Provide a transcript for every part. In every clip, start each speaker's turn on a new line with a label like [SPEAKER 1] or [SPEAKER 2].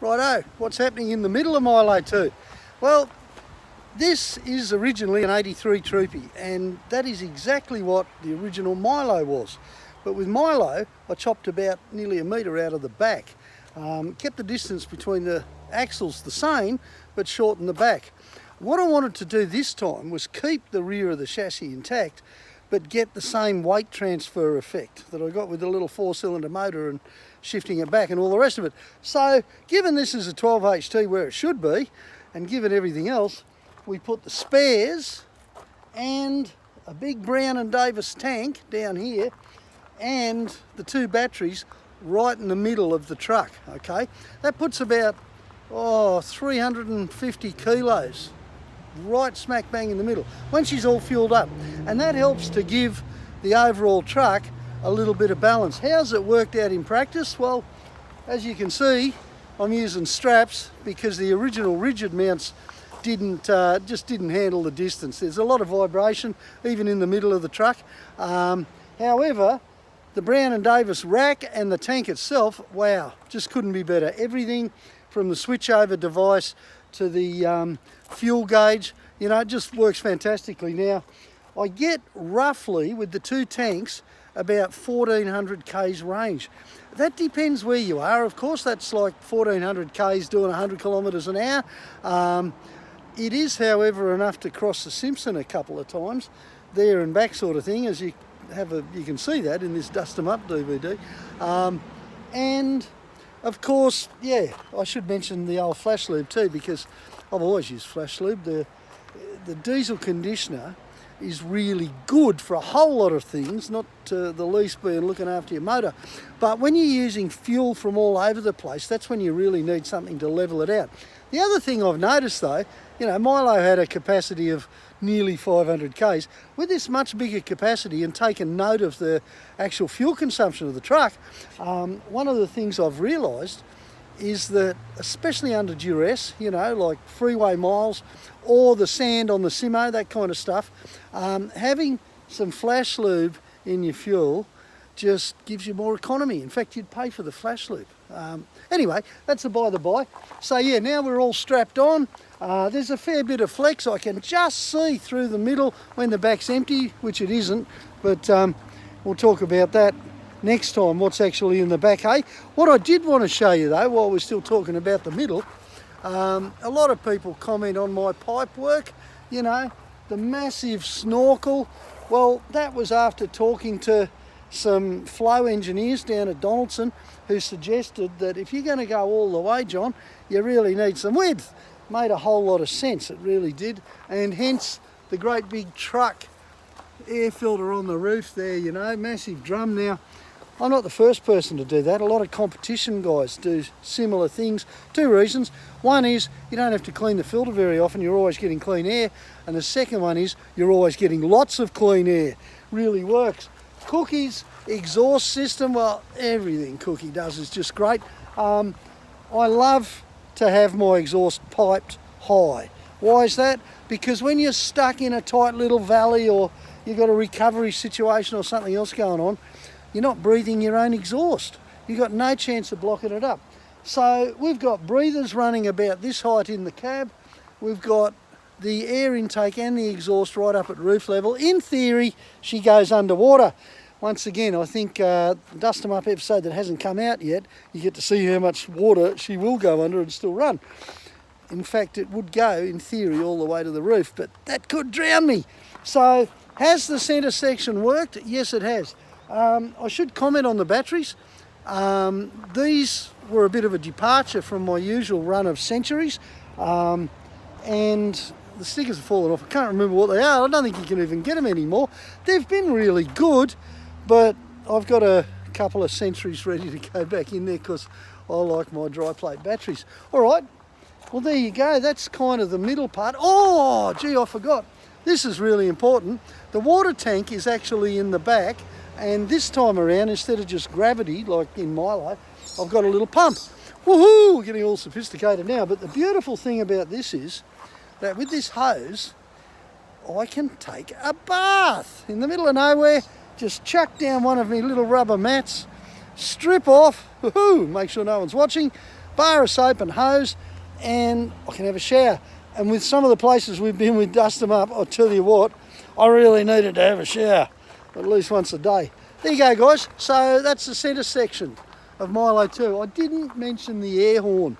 [SPEAKER 1] Righto, what's happening in the middle of MILO2? Well, this is originally an 83 Troopy, and that is exactly what the original MILO was. But with MILO, I chopped about nearly a metre out of the back. Kept the distance between the axles the same, but shortened the back. What I wanted to do this time was keep the rear of the chassis intact, but get the same weight transfer effect that I got with the little 4-cylinder motor and shifting it back and all the rest of it. So given this is a 12 HT where it should be, and given everything else, we put the spares and a big Brown Davies tank down here and the 2 batteries right in the middle of the truck, okay? That puts about 350 kilos right smack bang in the middle when she's all fueled up, and that helps to give the overall truck a little bit of balance. How's it worked out in practice? Well, as you can see, I'm using straps because the original rigid mounts just didn't handle the distance. There's a lot of vibration even in the middle of the truck. However, the Brown Davies rack and the tank itself, wow, just couldn't be better. Everything from the switchover device to the fuel gauge, you know, it just works fantastically. Now, I get roughly, with the 2 tanks, about 1400 k's range. That depends where you are, of course. That's like 1400 k's doing 100 kilometres an hour. It is, however, enough to cross the Simpson a couple of times, there and back sort of thing, as you can see that in this Dust 'em Up DVD. And of course, yeah, I should mention the old flash lube too, because I've always used flash lube. The diesel conditioner is really good for a whole lot of things, not the least being looking after your motor. But when you're using fuel from all over the place, that's when you really need something to level it out. The other thing I've noticed though, you know, MILO had a capacity of nearly 500 k's. With this much bigger capacity and taking note of the actual fuel consumption of the truck, one of the things I've realised is that, especially under duress, you know, like freeway miles or the sand on the Simo, that kind of stuff, having some flash lube in your fuel just gives you more economy. In fact, you'd pay for the flash lube. Anyway, that's a by the by. So yeah, now we're all strapped on. There's a fair bit of flex. I can just see through the middle when the back's empty, which it isn't, but we'll talk about that next time, what's actually in the back, hey? What I did want to show you though, while we're still talking about the middle, a lot of people comment on my pipe work, you know, the massive snorkel. Well, that was after talking to some flow engineers down at Donaldson who suggested that if you're going to go all the way, John, you really need some width. Made a whole lot of sense, it really did, and hence the great big truck air filter on the roof there, you know, massive drum. Now, I'm not the first person to do that. A lot of competition guys do similar things. 2 reasons. One is you don't have to clean the filter very often, you're always getting clean air, and the second one is you're always getting lots of clean air. Really works. Cookie's exhaust system, well, everything Cookie does is just great. I love to have my exhaust piped high. Why is that? Because when you're stuck in a tight little valley or you've got a recovery situation or something else going on, you're not breathing your own exhaust. You've got no chance of blocking it up. So we've got breathers running about this height in the cab. We've got the air intake and the exhaust right up at roof level. In theory, she goes underwater. Once again, I think Dust 'em Up episode that hasn't come out yet, you get to see how much water she will go under and still run. In fact, it would go, in theory, all the way to the roof, but that could drown me. So, has the centre section worked? Yes, it has. I should comment on the batteries. These were a bit of a departure from my usual run of Centuries, and the stickers have fallen off. I can't remember what they are. I don't think you can even get them anymore. They've been really good, but I've got a couple of Centuries ready to go back in there because I like my dry plate batteries. All right, well, there you go. That's kind of the middle part. Oh, gee, I forgot. This is really important. The water tank is actually in the back, and this time around, instead of just gravity, like in MILO, I've got a little pump. Woohoo! We're getting all sophisticated now, but the beautiful thing about this is that with this hose, I can take a bath in the middle of nowhere, just chuck down one of my little rubber mats, strip off, woohoo, make sure no one's watching, bar of soap and hose, and I can have a shower. And with some of the places we've been with Dust 'em Up, I'll tell you what, I really needed to have a shower at least once a day. There you go, guys. So that's the centre section of MILO2. I didn't mention the air horn.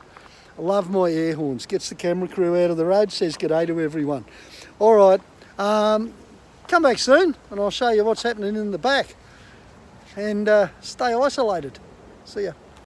[SPEAKER 1] I love my air horns. Gets the camera crew out of the road, says g'day to everyone. All right, come back soon and I'll show you what's happening in the back. And stay isolated. See ya.